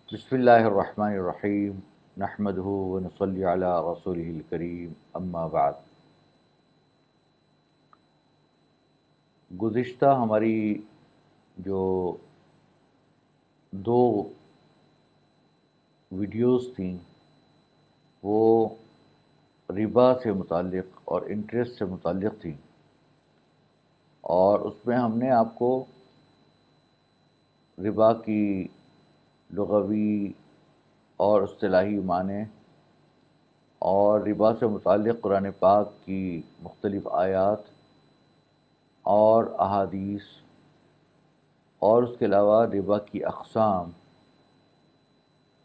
بسم اللہ الرحمن الرحیم نحمدہ ونصلی علی رسولہ الکریم اما بعد۔ گزشتہ ہماری جو دو ویڈیوز تھیں وہ ربا سے متعلق اور انٹرسٹ سے متعلق تھیں، اور اس میں ہم نے آپ کو ربا کی لغوی اور اصطلاحی معنی اور ربا سے متعلق قرآن پاک کی مختلف آیات اور احادیث، اور اس کے علاوہ ربا کی اقسام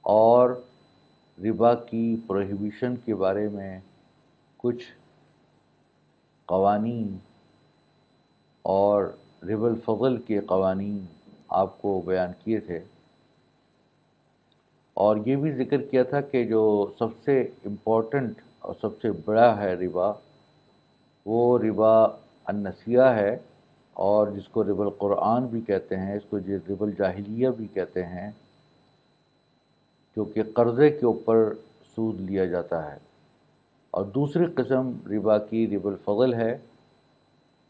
اور ربا کی پروہیبیشن کے بارے میں کچھ قوانین اور ربا الفضل کے قوانین آپ کو بیان کیے تھے، اور یہ بھی ذکر کیا تھا کہ جو سب سے امپورٹنٹ اور سب سے بڑا ہے ربا، وہ ربا النسیہ ہے، اور جس کو ربا القرآن بھی کہتے ہیں، اس کو ربا الجاہلیہ بھی کہتے ہیں، جو کہ قرضے کے اوپر سود لیا جاتا ہے۔ اور دوسری قسم ربا کی ربا الفضل ہے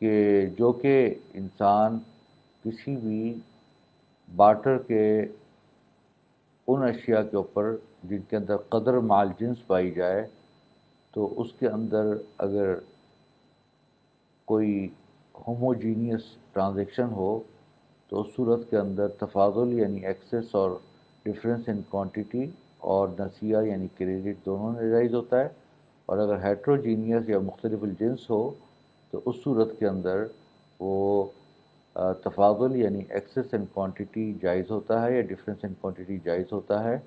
کہ جو کہ انسان کسی بھی بارٹر کے ان اشیاء کے اوپر جن کے اندر قدر مال جنس پائی جائے، تو اس کے اندر اگر کوئی ہوموجینیس ٹرانزیکشن ہو تو اس صورت کے اندر تفاضل یعنی ایکسس اور ڈفرینس ان کوانٹٹی اور نسیہ یعنی کریڈٹ دونوں ناجائز ہوتا ہے، اور اگر ہیٹروجینیس یا مختلف الجنس ہو تو اس صورت کے اندر وہ تفاضل یعنی ایکسس ان کوانٹٹی جائز ہوتا ہے یا ڈفرینس ان کوانٹٹی جائز ہوتا ہے،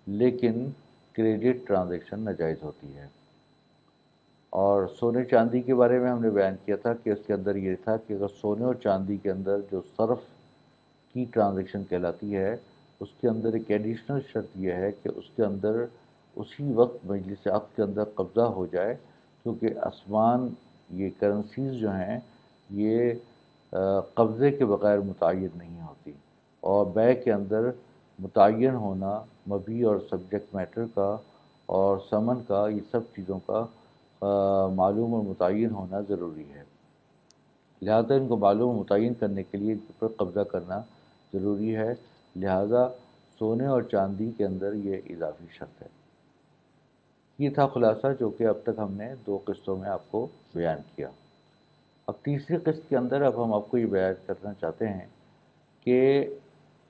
لیکن کریڈٹ ٹرانزیکشن ناجائز ہوتی ہے۔ اور سونے چاندی کے بارے میں ہم نے بیان کیا تھا کہ اس کے اندر یہ تھا کہ اگر سونے اور چاندی کے اندر جو صرف کی ٹرانزیکشن کہلاتی ہے، اس کے اندر ایک ایڈیشنل شرط یہ ہے کہ اس کے اندر اسی وقت مجلس عقد کے اندر قبضہ ہو جائے، کیونکہ آسمان یہ کرنسیز جو ہیں یہ قبضے کے بغیر متعین نہیں ہوتی، اور بیع کے اندر متعین ہونا مبیع اور سبجیکٹ میٹر کا اور ثمن کا، یہ سب چیزوں کا معلوم اور متعین ہونا ضروری ہے۔ لہذا ان کو معلوم اور متعین کرنے کے لیے ان پر قبضہ کرنا ضروری ہے، لہذا سونے اور چاندی کے اندر یہ اضافی شرط ہے۔ یہ تھا خلاصہ جو کہ اب تک ہم نے دو قسطوں میں آپ کو بیان کیا۔ اب تیسری قسط کے اندر اب ہم آپ کو یہ بیان کرنا چاہتے ہیں کہ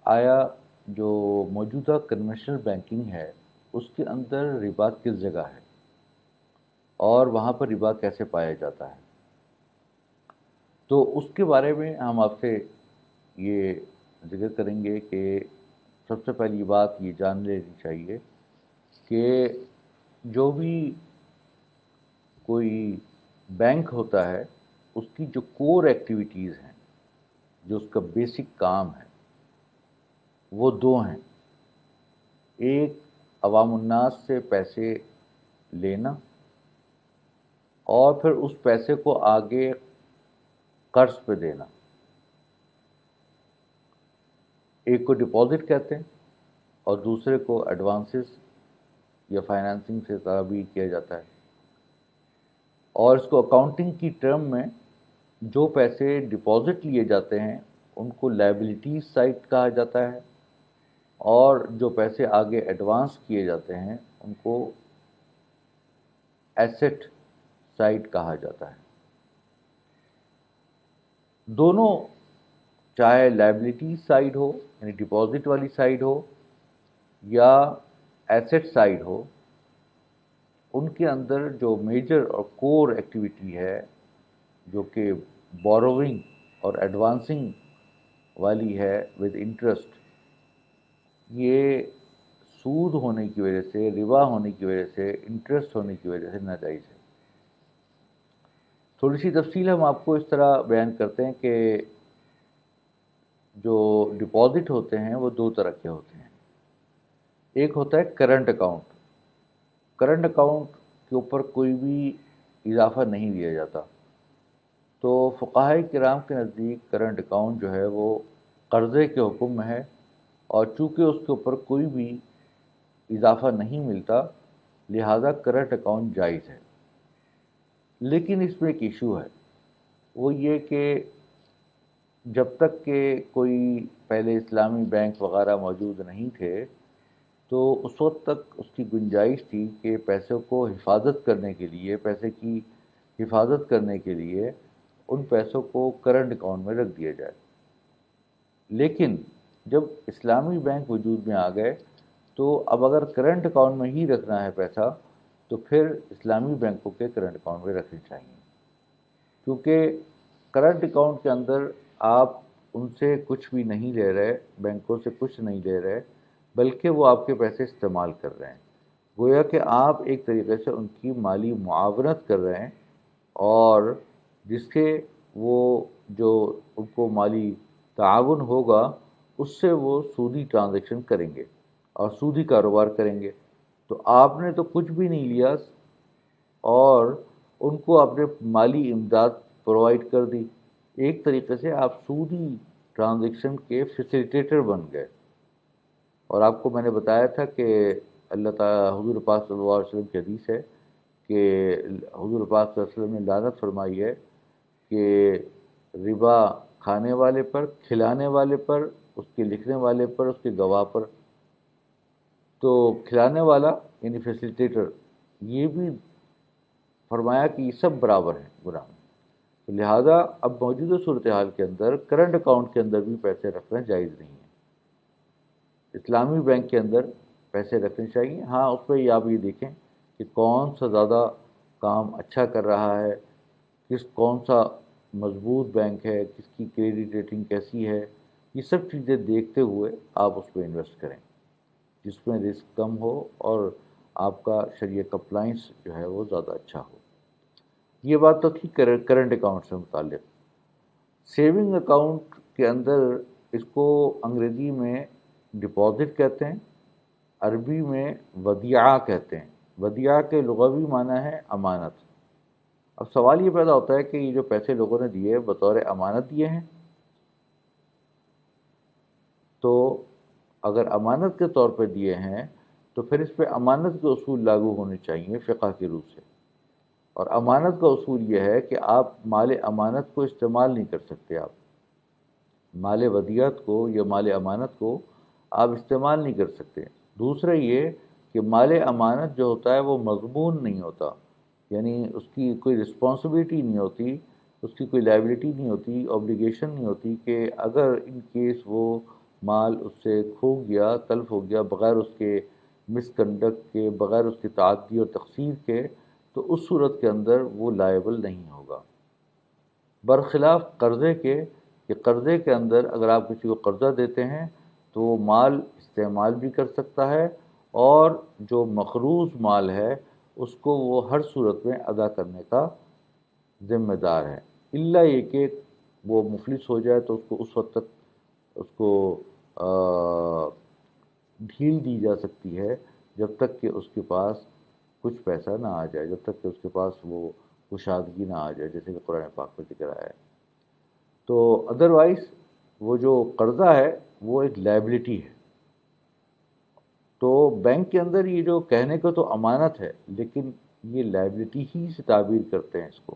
آیا جو موجودہ کنونشنل بینکنگ ہے اس کے اندر ربا کس جگہ ہے اور وہاں پر ربا کیسے پایا جاتا ہے۔ تو اس کے بارے میں ہم آپ سے یہ ذکر کریں گے کہ سب سے پہلی بات یہ جان لینی چاہیے کہ جو بھی کوئی بینک ہوتا ہے اس کی جو کور ایکٹیویٹیز ہیں، جو اس کا بیسک کام ہے، وہ دو ہیں۔ ایک عوام الناس سے پیسے لینا، اور پھر اس پیسے کو آگے قرض پہ دینا۔ ایک کو ڈپازٹ کہتے ہیں اور دوسرے کو ایڈوانسز یا فائنانسنگ سے تعبیر کیا جاتا ہے، اور اس کو اکاؤنٹنگ کی ٹرم میں جو پیسے ڈپازٹ لیے جاتے ہیں ان کو لائبلٹیز سائڈ کہا جاتا ہے، اور جو پیسے آگے ایڈوانس کیے جاتے ہیں ان کو ایسٹ سائڈ کہا جاتا ہے۔ دونوں، چاہے لائبلٹی سائڈ ہو یعنی ڈپازٹ والی سائڈ ہو یا ایسٹ سائڈ ہو، ان کے اندر جو میجر اور کور ایکٹیویٹی ہے جو کہ بوروونگ اور ایڈوانسنگ والی ہے ود انٹرسٹ، یہ سود ہونے کی وجہ سے، ربا ہونے کی وجہ سے، انٹرسٹ ہونے کی وجہ سے ناجائز ہے۔ تھوڑی سی تفصیل ہم آپ کو اس طرح بیان کرتے ہیں کہ جو ڈپازٹ ہوتے ہیں وہ دو طرح کے ہوتے ہیں۔ ایک ہوتا ہے کرنٹ اکاؤنٹ۔ کرنٹ اکاؤنٹ کے اوپر کوئی بھی اضافہ نہیں دیا جاتا، تو فقہائے کرام کے نزدیک کرنٹ اکاؤنٹ جو ہے وہ قرضے کے حکم میں ہے، اور چونکہ اس کے اوپر کوئی بھی اضافہ نہیں ملتا، لہذا کرنٹ اکاؤنٹ جائز ہے۔ لیکن اس میں ایک ایشو ہے، وہ یہ کہ جب تک کہ کوئی پہلے اسلامی بینک وغیرہ موجود نہیں تھے تو اس وقت تک اس کی گنجائش تھی کہ پیسوں کو حفاظت کرنے کے لیے، پیسے کی حفاظت کرنے کے لیے ان پیسوں کو کرنٹ اکاؤنٹ میں رکھ دیا جائے۔ لیکن جب اسلامی بینک وجود میں آ گئے تو اب اگر کرنٹ اکاؤنٹ میں ہی رکھنا ہے پیسہ تو پھر اسلامی بینکوں کے کرنٹ اکاؤنٹ میں رکھنے چاہیے، کیونکہ کرنٹ اکاؤنٹ کے اندر آپ ان سے کچھ بھی نہیں لے رہے، بینکوں سے کچھ نہیں لے رہے، بلکہ وہ آپ کے پیسے استعمال کر رہے ہیں، گویا کہ آپ ایک طریقے سے ان کی مالی معاونت کر رہے ہیں، اور جس کے وہ جو ان کو مالی تعاون ہوگا اس سے وہ سودی ٹرانزیکشن کریں گے اور سودی کاروبار کریں گے۔ تو آپ نے تو کچھ بھی نہیں لیا اور ان کو آپ نے مالی امداد پرووائڈ کر دی، ایک طریقے سے آپ سودی ٹرانزیکشن کے فیسیلیٹیٹر بن گئے۔ اور آپ کو میں نے بتایا تھا کہ اللہ تعالیٰ، حضور پاک صلی اللہ علیہ وسلم کی حدیث ہے کہ حضور پاک صلی اللہ علیہ وسلم نے لعنت فرمائی ہے کہ ربا کھانے والے پر، کھلانے والے پر، اس کے لکھنے والے پر، اس کے گواہ پر۔ تو کھلانے والا یعنی فیسیلیٹیٹر، یہ بھی فرمایا کہ یہ سب برابر ہیں گناہ میں۔ تو لہٰذا اب موجودہ صورتحال کے اندر کرنٹ اکاؤنٹ کے اندر بھی پیسے رکھنا جائز نہیں ہے، اسلامی بینک کے اندر پیسے رکھنے چاہیے۔ ہاں، اس پہ آپ یہ دیکھیں کہ کون سا زیادہ کام اچھا کر رہا ہے، کون سا مضبوط بینک ہے، کس کی کریڈٹ ریٹنگ کیسی ہے، یہ سب چیزیں دیکھتے ہوئے آپ اس پہ انویسٹ کریں جس میں رسک کم ہو اور آپ کا شریعہ کمپلائنس جو ہے وہ زیادہ اچھا ہو۔ یہ بات تو تھی کرنٹ اکاؤنٹ سے متعلق۔ سیونگ اکاؤنٹ کے اندر اس کو انگریزی میں ڈپازٹ کہتے ہیں، عربی میں ودیعہ کہتے ہیں۔ ودیعہ کے لغوی معنی ہے امانت۔ اب سوال یہ پیدا ہوتا ہے کہ یہ جو پیسے لوگوں نے دیے بطور امانت دیے ہیں، تو اگر امانت کے طور پہ دیے ہیں تو پھر اس پہ امانت کے اصول لاگو ہونے چاہیے فقہ کی روح سے۔ اور امانت کا اصول یہ ہے کہ آپ مال امانت کو استعمال نہیں کر سکتے، آپ مال ودیعت کو یا مال امانت کو آپ استعمال نہیں کر سکتے۔ دوسرا یہ کہ مال امانت جو ہوتا ہے وہ مضمون نہیں ہوتا، یعنی اس کی کوئی رسپانسبلٹی نہیں ہوتی، اس کی کوئی لائبلٹی نہیں ہوتی، اوبلیگیشن نہیں ہوتی کہ اگر ان کیس وہ مال اس سے کھو گیا، تلف ہو گیا بغیر اس کے مس کنڈکٹ کے، بغیر اس کی تعدی اور تقصیر کے، تو اس صورت کے اندر وہ لائبل نہیں ہوگا۔ برخلاف قرضے کے، کہ قرضے کے اندر اگر آپ کسی کو قرضہ دیتے ہیں تو وہ مال استعمال بھی کر سکتا ہے، اور جو مقروض مال ہے اس کو وہ ہر صورت میں ادا کرنے کا ذمہ دار ہے، الا یہ کہ وہ مفلس ہو جائے تو اس کو اس وقت تک اس کو ڈھیل دی جا سکتی ہے جب تک کہ اس کے پاس کچھ پیسہ نہ آ جائے، جب تک کہ اس کے پاس وہ کشادگی نہ آ جائے، جیسے کہ قرآن پاک میں ذکر آیا ہے۔ تو ادروائز وہ جو قرضہ ہے وہ ایک لائبلٹی ہے۔ تو بینک کے اندر یہ جو کہنے کو تو امانت ہے، لیکن یہ لائبلٹی ہی سے تعبیر کرتے ہیں اس کو،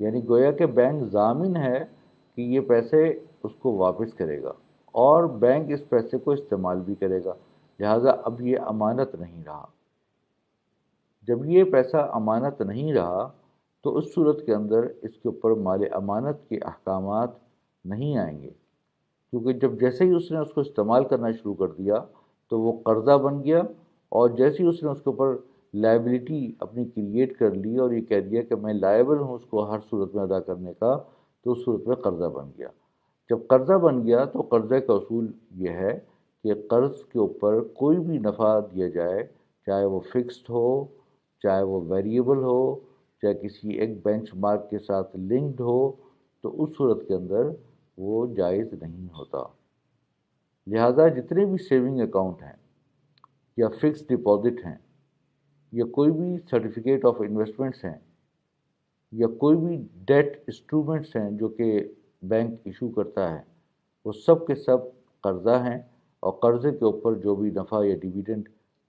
یعنی گویا کہ بینک ضامن ہے کہ یہ پیسے اس کو واپس کرے گا، اور بینک اس پیسے کو استعمال بھی کرے گا، لہٰذا اب یہ امانت نہیں رہا۔ جب یہ پیسہ امانت نہیں رہا تو اس صورت کے اندر اس کے اوپر مال امانت کے احکامات نہیں آئیں گے، کیونکہ جب جیسے ہی اس نے اس کو استعمال کرنا شروع کر دیا تو وہ قرضہ بن گیا، اور جیسے ہی اس نے اس کے اوپر لائبلٹی اپنی کریٹ کر لی اور یہ کہہ دیا کہ میں لائبل ہوں اس کو ہر صورت میں ادا کرنے کا، تو اس صورت میں قرضہ بن گیا۔ جب قرضہ بن گیا تو قرضے کا اصول یہ ہے کہ قرض کے اوپر کوئی بھی نفع دیا جائے، چاہے وہ فکسڈ ہو، چاہے وہ ویریبل ہو، چاہے کسی ایک بینچ مارک کے ساتھ لنکڈ ہو، تو اس صورت کے اندر وہ جائز نہیں ہوتا۔ لہذا جتنے بھی سیونگ اکاؤنٹ ہیں یا فکس ڈپازٹ ہیں یا کوئی بھی سرٹیفکیٹ آف انویسٹمنٹس ہیں یا کوئی بھی ڈیٹ انسٹرومنٹس ہیں جو کہ بینک ایشو کرتا ہے، وہ سب کے سب قرضہ ہیں، اور قرضے کے اوپر جو بھی نفع یا ڈیویڈنڈ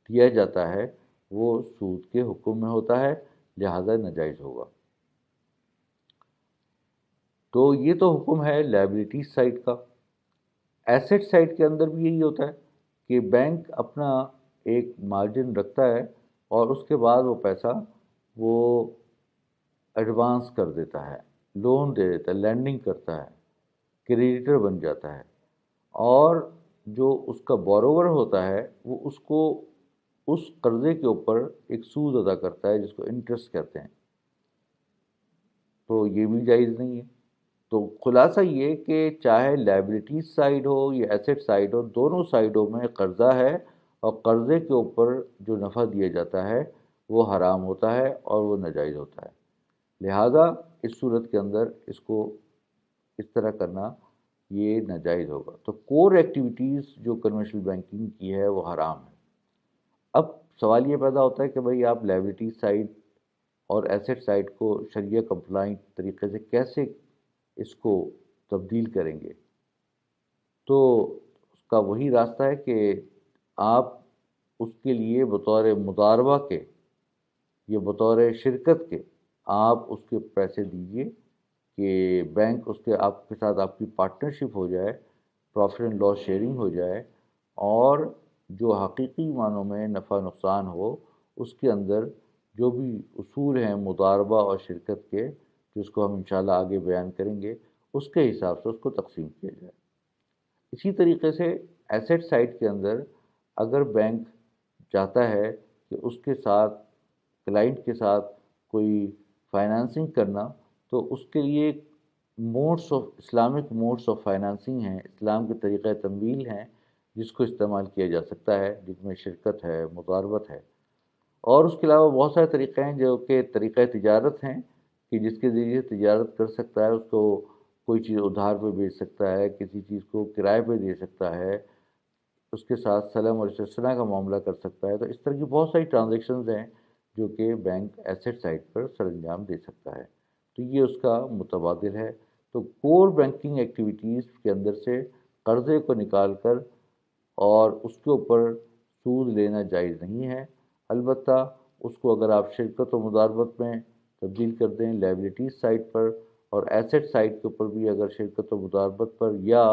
دیا جاتا ہے وہ سود کے حکم میں ہوتا ہے، لہذا ناجائز ہوگا۔ تو یہ تو حکم ہے لائبلٹی سائڈ کا۔ ایسٹ سائڈ کے اندر بھی یہی ہوتا ہے کہ بینک اپنا ایک مارجن رکھتا ہے اور اس کے بعد وہ پیسہ وہ ایڈوانس کر دیتا ہے، لون دے دیتا ہے، لینڈنگ کرتا ہے، کریڈیٹر بن جاتا ہے، اور جو اس کا بوروور ہوتا ہے وہ اس کو اس قرضے کے اوپر ایک سود ادا کرتا ہے جس کو انٹرسٹ کہتے ہیں، تو یہ بھی جائز نہیں ہے۔ تو خلاصہ یہ کہ چاہے لائبلٹی سائڈ ہو یا ایسٹ سائڈ ہو، دونوں سائڈوں میں قرضہ ہے، اور قرضے کے اوپر جو نفع دیا جاتا ہے وہ حرام ہوتا ہے اور وہ ناجائز ہوتا ہے، لہذا اس صورت کے اندر اس کو اس طرح کرنا یہ ناجائز ہوگا۔ تو کور ایکٹیویٹیز جو کنونشنل بینکنگ کی ہے وہ حرام ہے۔ اب سوال یہ پیدا ہوتا ہے کہ بھئی آپ لائبلٹی سائڈ اور ایسٹ سائڈ کو شریعہ کمپلائنٹ طریقے سے کیسے اس کو تبدیل کریں گے؟ تو اس کا وہی راستہ ہے کہ آپ اس کے لیے بطور مضاربہ کے یا بطور شرکت کے آپ اس کے پیسے دیجئے کہ بینک اس کے آپ کے ساتھ آپ کی پارٹنرشپ ہو جائے، پروفٹ اینڈ لاس شیئرنگ ہو جائے، اور جو حقیقی معنوں میں نفع نقصان ہو اس کے اندر جو بھی اصول ہیں مضاربہ اور شرکت کے، جس کو ہم انشاءاللہ آگے بیان کریں گے، اس کے حساب سے اس کو تقسیم کیا جائے۔ اسی طریقے سے ایسٹ سائڈ کے اندر اگر بینک چاہتا ہے کہ اس کے ساتھ کلائنٹ کے ساتھ کوئی فائنانسنگ کرنا، تو اس کے لیے modes of Islamic modes of financing ہیں، اسلام کے طریقہ تمویل ہیں جس کو استعمال کیا جا سکتا ہے، جن میں شرکت ہے، مضاربت ہے، اور اس کے علاوہ بہت سارے طریقے ہیں جو کہ طریقہ تجارت ہیں کہ جس کے ذریعے تجارت کر سکتا ہے، اس کو کوئی چیز ادھار پہ بیچ سکتا ہے، کسی چیز کو کرائے پہ دے سکتا ہے، اس کے ساتھ سلم اور استثنا کا معاملہ کر سکتا ہے۔ تو اس طرح کی بہت ساری ٹرانزیکشنز ہیں جو کہ بینک ایسٹ سائڈ پر سر انجام دے سکتا ہے، تو یہ اس کا متبادل ہے۔ تو کور بینکنگ ایکٹیویٹیز کے اندر سے قرضے کو نکال کر اور اس کے اوپر سود لینا جائز نہیں ہے، البتہ اس کو اگر آپ شرکت و مضاربت میں تبدیل کر دیں لائبلٹیز سائڈ پر، اور ایسٹ سائڈ کے اوپر بھی اگر شرکت و مضاربت پر یا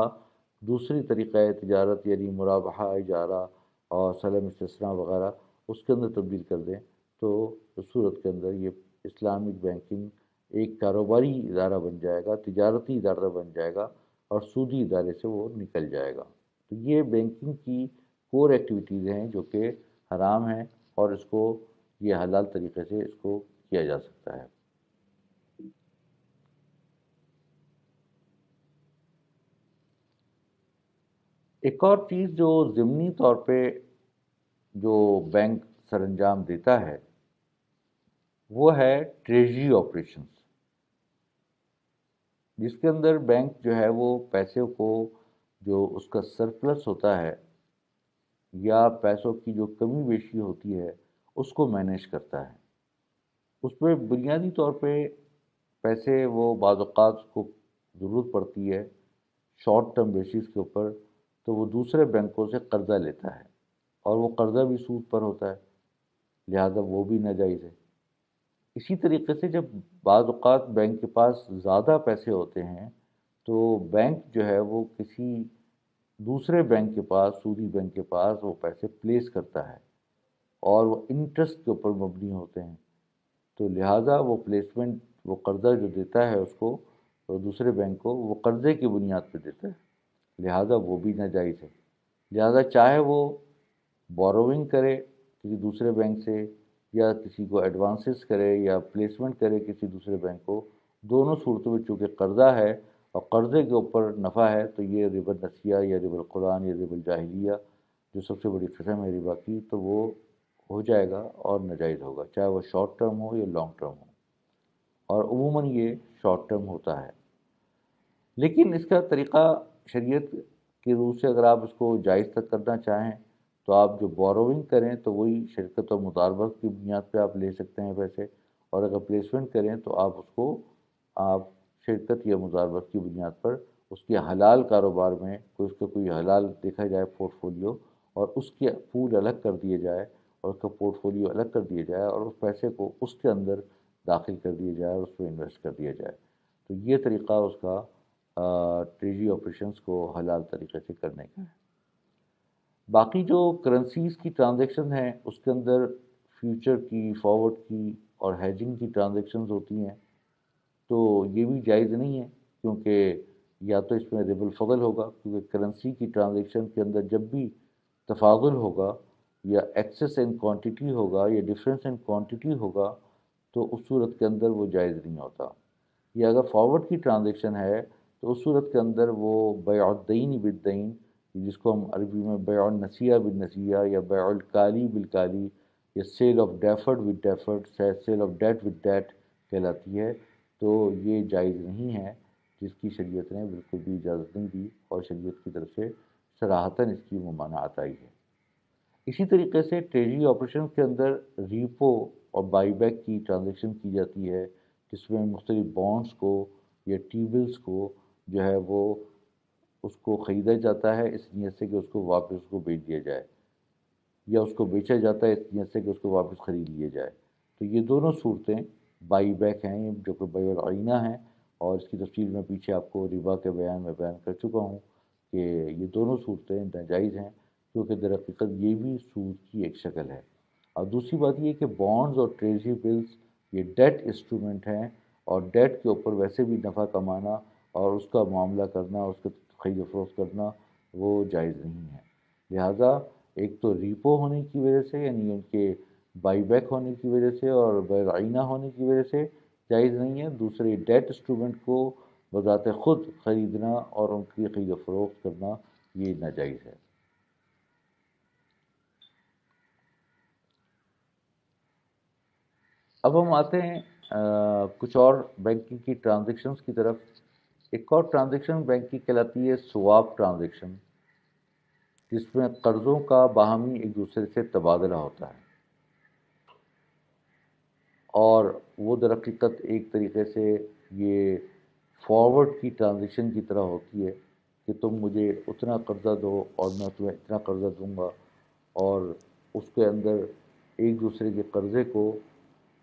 دوسری طریقہ تجارت یعنی مرابحہ، اجارہ اور سلم استثنا وغیرہ اس کے اندر تبدیل کر دیں، تو اس صورت کے اندر یہ اسلامک بینکنگ ایک کاروباری ادارہ بن جائے گا، تجارتی ادارہ بن جائے گا، اور سودی ادارے سے وہ نکل جائے گا۔ تو یہ بینکنگ کی کور ایکٹیویٹیز ہیں جو کہ حرام ہیں، اور اس کو یہ حلال طریقے سے اس کو کیا جا سکتا ہے۔ ایک اور چیز جو ضمنی طور پہ جو بینک سر انجام دیتا ہے وہ ہے ٹریجری آپریشنز، جس کے اندر بینک جو ہے وہ پیسے کو جو اس کا سرپلس ہوتا ہے یا پیسوں کی جو کمی بیشی ہوتی ہے اس کو مینیج کرتا ہے۔ اس میں بنیادی طور پہ پیسے وہ بعض اوقات کو ضرورت پڑتی ہے شارٹ ٹرم بیسس کے اوپر، تو وہ دوسرے بینکوں سے قرضہ لیتا ہے، اور وہ قرضہ بھی سود پر ہوتا ہے، لہذا وہ بھی ناجائز ہے۔ اسی طریقے سے جب بعض اوقات بینک کے پاس زیادہ پیسے ہوتے ہیں تو بینک جو ہے وہ کسی دوسرے بینک کے پاس، سودی بینک کے پاس وہ پیسے پلیس کرتا ہے، اور وہ انٹرسٹ کے اوپر مبنی ہوتے ہیں، تو لہٰذا وہ پلیسمنٹ، وہ قرضہ جو دیتا ہے اس کو تو دوسرے بینک کو، وہ قرضے کی بنیاد پہ دیتا ہے، لہٰذا وہ بھی ناجائز ہے۔ لہٰذا چاہے وہ بوروونگ کرے کسی دوسرے بینک سے، یا کسی کو ایڈوانسز کرے یا پلیسمنٹ کرے کسی دوسرے بینک کو، دونوں صورتوں میں چونکہ قرضہ ہے اور قرضے کے اوپر نفع ہے، تو یہ ربا النسیہ یا ربا القرآن یا ربا الجاہلیہ جو سب سے بڑی قسم ہے ربا کی، تو وہ ہو جائے گا اور ناجائز ہوگا، چاہے وہ شارٹ ٹرم ہو یا لانگ ٹرم ہو، اور عموماً یہ شارٹ ٹرم ہوتا ہے۔ لیکن اس کا طریقہ شریعت کی روح سے اگر آپ اس کو جائز تک کرنا چاہیں تو آپ جو بوروونگ کریں تو وہی شرکت و مضاربت کی بنیاد پہ آپ لے سکتے ہیں پیسے، اور اگر پلیسمنٹ کریں تو آپ اس کو آپ شرکت یا مضاربت کی بنیاد پر اس کے حلال کاروبار میں اس کا کوئی حلال دیکھا جائے پورٹ فولیو، اور اس کے پول الگ کر دیے جائے اور اس کا پورٹ فولیو الگ کر دیا جائے اور اس پیسے کو اس کے اندر داخل کر دیا جائے اور اس پہ انویسٹ کر دیا جائے. تو یہ طریقہ اس کا ٹریجری آپریشنس کو حلال طریقے سے کرنے کا ہے. باقی جو کرنسیز کی ٹرانزیکشن ہیں اس کے اندر فیوچر کی، فارورڈ کی اور ہیجنگ کی ٹرانزیکشنز ہوتی ہیں، تو یہ بھی جائز نہیں ہے، کیونکہ یا تو اس میں ربا الفضل ہوگا، کیونکہ کرنسی کی ٹرانزیکشن کے اندر جب بھی تفاضل ہوگا یا ایکسس ان کوانٹٹی ہوگا یا ڈفرینس ان کوانٹٹی ہوگا تو اس صورت کے اندر وہ جائز نہیں ہوتا. یا اگر فارورڈ کی ٹرانزیکشن ہے تو اس صورت کے اندر وہ بیع الدین بالدین، جس کو ہم عربی میں بیع النسیہ بالنسیہ یا بیع الکالی بالکالی یا sale of deferred with deferred, sale of date with date کہلاتی ہے، تو یہ جائز نہیں ہے، جس کی شریعت نے بالکل بھی اجازت نہیں دی اور شریعت کی طرف سے صراحتاً اس کی ممانعت آئی ہے. اسی طریقے سے ٹریجری آپریشن کے اندر ریپو اور بائی بیک کی ٹرانزیکشن کی جاتی ہے، جس میں مختلف بانڈس کو یا ٹی بلز کو جو ہے وہ اس کو خریدا جاتا ہے اس نیت سے کہ اس کو واپس اس کو بیچ دیا جائے، یا اس کو بیچا جاتا ہے اس نیت سے کہ اس کو واپس خرید لیا جائے. تو یہ دونوں صورتیں بائی بیک ہیں جو کہ بیع العینہ ہیں، اور اس کی تفصیل میں پیچھے آپ کو ربا کے بیان میں بیان کر چکا ہوں کہ یہ دونوں صورتیں ناجائز ہیں، کیونکہ در حقیقت یہ بھی سود کی ایک شکل ہے. اور دوسری بات یہ کہ بانڈز اور ٹریجری بلز یہ ڈیٹ انسٹرومنٹ ہیں، اور ڈیٹ کے اوپر ویسے بھی نفع کمانا اور اس کا معاملہ کرنا، اس کا خرید و فروخت کرنا وہ جائز نہیں ہے. لہٰذا ایک تو ریپو ہونے کی وجہ سے، یعنی ان کے بائی بیک ہونے کی وجہ سے اور بیع العینہ ہونے کی وجہ سے جائز نہیں ہے. دوسرے ڈیٹ انسٹرومنٹ کو بذات خود خریدنا اور ان کی خرید و فروخت کرنا یہ ناجائز ہے. اب ہم آتے ہیں کچھ اور بینکنگ کی ٹرانزیکشنز کی طرف. ایک اور ٹرانزیکشن بینک کی کہلاتی ہے سواپ ٹرانزیکشن، جس میں قرضوں کا باہمی ایک دوسرے سے تبادلہ ہوتا ہے، اور وہ در حقیقت ایک طریقے سے یہ فارورڈ کی ٹرانزیکشن کی طرح ہوتی ہے کہ تم مجھے اتنا قرضہ دو اور میں تمہیں اتنا قرضہ دوں گا، اور اس کے اندر ایک دوسرے کے قرضے کو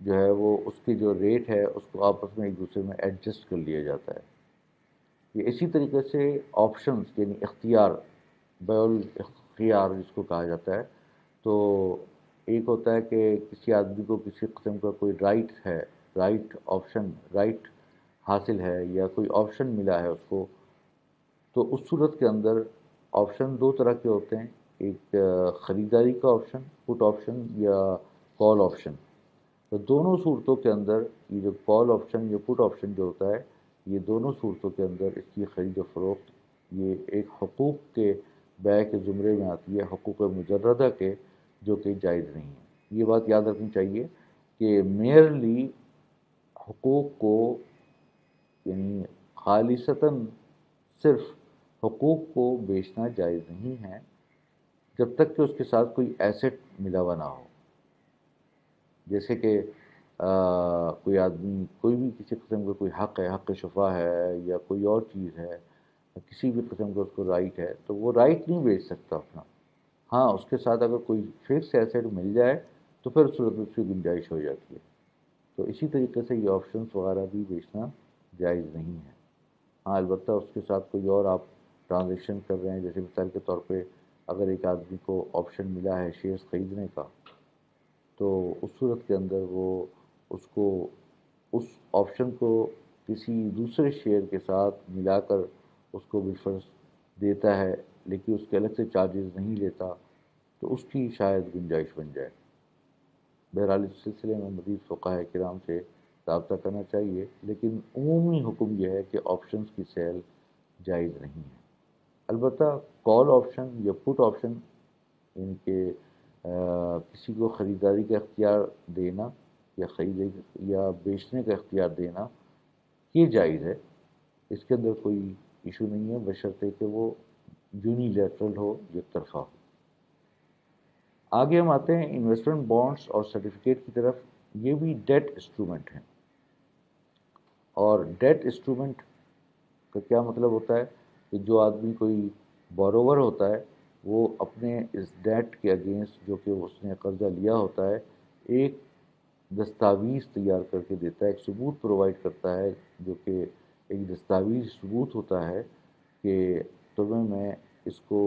جو ہے وہ اس کی جو ریٹ ہے اس کو آپس میں ایک دوسرے میں ایڈجسٹ کر لیا جاتا ہے. یہ اسی طریقے سے آپشنز یعنی اختیار، بیع الاختیار جس کو کہا جاتا ہے، تو ایک ہوتا ہے کہ کسی آدمی کو کسی قسم کا کوئی رائٹ ہے، رائٹ حاصل ہے یا کوئی آپشن ملا ہے اس کو، تو اس صورت کے اندر آپشن دو طرح کے ہوتے ہیں، ایک خریداری کا آپشن پٹ آپشن یا کال آپشن. تو دونوں صورتوں کے اندر یہ جو کال آپشن یا پٹ آپشن جو ہوتا ہے، یہ دونوں صورتوں کے اندر اس کی خرید و فروخت یہ ایک حقوق کے بیع کے زمرے میں آتی ہے، حقوق مجردہ کے، جو کہ جائز نہیں ہے. یہ بات یاد رکھنی چاہیے کہ میئرلی حقوق کو یعنی خالصتاً صرف حقوق کو بیچنا جائز نہیں ہے جب تک کہ اس کے ساتھ کوئی ایسٹ ملا ہوا نہ ہو. جیسے کہ کوئی آدمی کوئی بھی کسی قسم کا کوئی حق ہے، حق شفا ہے یا کوئی اور چیز ہے، کسی بھی قسم کا اس کو رائٹ ہے، تو وہ رائٹ نہیں بیچ سکتا اپنا. ہاں اس کے ساتھ اگر کوئی فکس ایسٹ مل جائے تو پھر صورت میں اس کی گنجائش ہو جاتی ہے. تو اسی طریقے سے یہ آپشنس وغیرہ بھی بیچنا جائز نہیں ہے. ہاں البتہ اس کے ساتھ کوئی اور آپ ٹرانزیکشن کر رہے ہیں، جیسے مثال کے طور پہ اگر ایک آدمی کو آپشن ملا ہے شیئرز خریدنے کا، تو اس صورت کے اندر وہ اس کو اس آپشن کو کسی دوسرے شیئر کے ساتھ ملا کر اس کو بالفرض دیتا ہے، لیکن اس کے الگ سے چارجز نہیں لیتا، تو اس کی شاید گنجائش بن جائے. بہرحال اس سلسلے میں مزید فقہاء کرام سے رابطہ کرنا چاہیے، لیکن عمومی حکم یہ ہے کہ آپشنز کی سیل جائز نہیں ہے. البتہ کال آپشن یا پٹ آپشن یعنی کہ کسی کو خریداری کا اختیار دینا یا یا بیچنے کا اختیار دینا یہ جائز ہے. اس کے اندر کوئی ایشو نہیں ہے، بشرطے کہ وہ یونیلیٹرل ہو، یک طرفہ ہو. آگے ہم آتے ہیں انویسٹمنٹ بانڈس اور سرٹیفکیٹ کی طرف. یہ بھی ڈیٹ انسٹرومنٹ ہیں، اور ڈیٹ انسٹرومنٹ کا کیا مطلب ہوتا ہے کہ جو آدمی کوئی بوروور ہوتا ہے وہ اپنے اس ڈیٹ کے اگینسٹ جو کہ اس نے قرضہ لیا ہوتا ہے ایک دستاویز تیار کر کے دیتا ہے، ایک ثبوت پرووائڈ کرتا ہے جو کہ ایک دستاویز ثبوت ہوتا ہے کہ تمہیں میں اس کو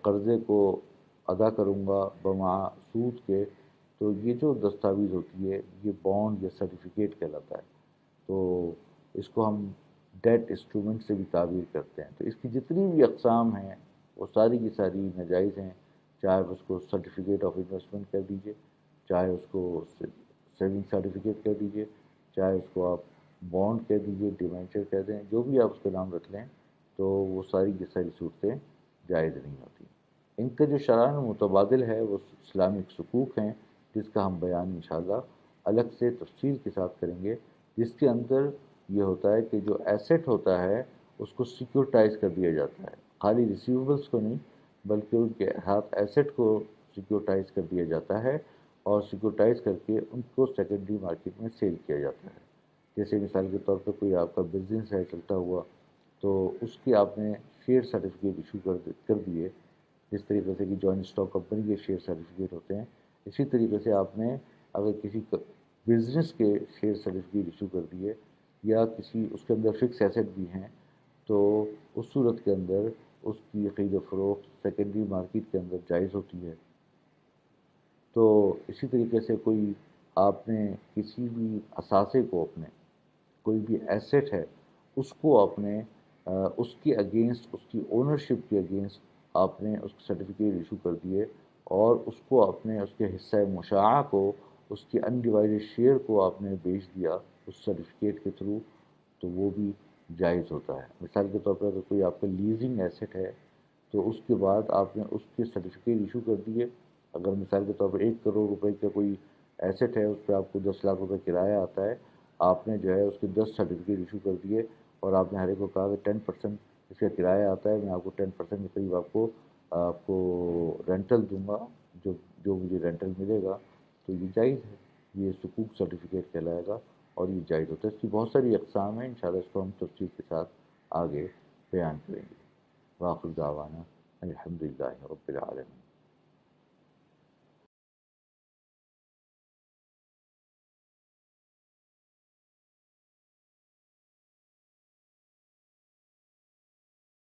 قرضے کو ادا کروں گا بما سود کے، تو یہ جو دستاویز ہوتی ہے یہ بانڈ یا سرٹیفکیٹ کہلاتا ہے۔ تو اس کو ہم ڈیٹ انسٹرومنٹ سے بھی تعبیر کرتے ہیں۔ تو اس کی جتنی بھی اقسام ہیں وہ ساری کی ساری ناجائز ہیں، چاہے آپ اس کو سرٹیفکیٹ آف انویسٹمنٹ کہہ دیجیے، چاہے اس کو سیونگ سرٹیفکیٹ کہہ دیجیے، چاہے اس کو آپ بانڈ کہہ دیجیے، ڈیمینچر کہہ دیں، جو بھی آپ اس کا نام رکھ لیں، تو وہ ساری کی ساری صورتیں جائز نہیں ہوتی۔ ان کا جو شرائع متبادل ہے وہ اسلامک حقوق ہیں، جس کا ہم بیان انشاءاللہ الگ سے تفصیل کے ساتھ کریں گے، جس کے اندر یہ ہوتا ہے کہ جو ایسٹ ہوتا ہے اس کو سیکورٹائز کر دیا جاتا ہے، خالی ریسیویبلس کو نہیں بلکہ ان کے ہاتھ ایسٹ کو سیکورٹائز کر دیا جاتا ہے، اور سیکورٹائز کر کے ان کو سیکنڈری مارکیٹ میں سیل کیا جاتا ہے۔ جیسے مثال کے طور پہ کوئی آپ کا بزنس ہے چلتا ہوا، تو اس کی آپ نے شیئر سرٹیفکیٹ ایشو کر دیے، جس طریقے سے کہ جوائنٹ اسٹاک کمپنی کے شیئر سرٹیفکیٹ ہوتے ہیں، اسی طریقے سے آپ نے اگر کسی بزنس کے شیئر سرٹیفکیٹ ایشو کر دیے یا کسی اس کے اندر فکس ایسٹ بھی ہیں، تو اس صورت کے اندر اس کی خرید و فروخت سیکنڈری مارکیٹ کے اندر جائز ہوتی ہے۔ تو اسی طریقے سے کوئی آپ نے کسی بھی اثاثے کو اپنے کوئی بھی ایسٹ ہے اس کو آپ نے اس کے اگینسٹ اس کی اونرشپ کے اگینسٹ آپ نے اس سرٹیفکیٹ ایشو کر دیے، اور اس کو آپ نے اس کے حصہ مشاع کو اس کی انڈیوائڈیڈ شیئر کو آپ نے بیچ دیا اس سرٹیفکیٹ کے تھرو، تو وہ بھی جائز ہوتا ہے۔ مثال کے طور پر اگر کوئی آپ کا لیزنگ ایسٹ ہے تو اس کے بعد آپ نے اس کے سرٹیفکیٹ ایشو کر دیے، اگر مثال کے طور پر 1 کروڑ روپے کا کوئی ایسٹ ہے، اس پہ آپ کو 10 لاکھ روپے کرایہ آتا ہے، آپ نے جو ہے اس کے 10 سرٹیفکیٹ ایشو کر دیے، اور آپ نے ہر ایک کو کہا کہ 10% اس کا کرایہ آتا ہے، میں آپ کو 10% کے قریب آپ کو رینٹل دوں گا، جو جو مجھے رینٹل ملے گا، تو یہ جائز ہے، یہ حقوق سرٹیفکیٹ کہلائے گا، اور یہ جائز ہوتا ہے۔ اس کی بہت ساری اقسام ہیں، انشاءاللہ اس کو ہم تفصیل کے ساتھ آگے بیان کریں گے۔ وآخر دعوانا الحمدللہ رب العالمین۔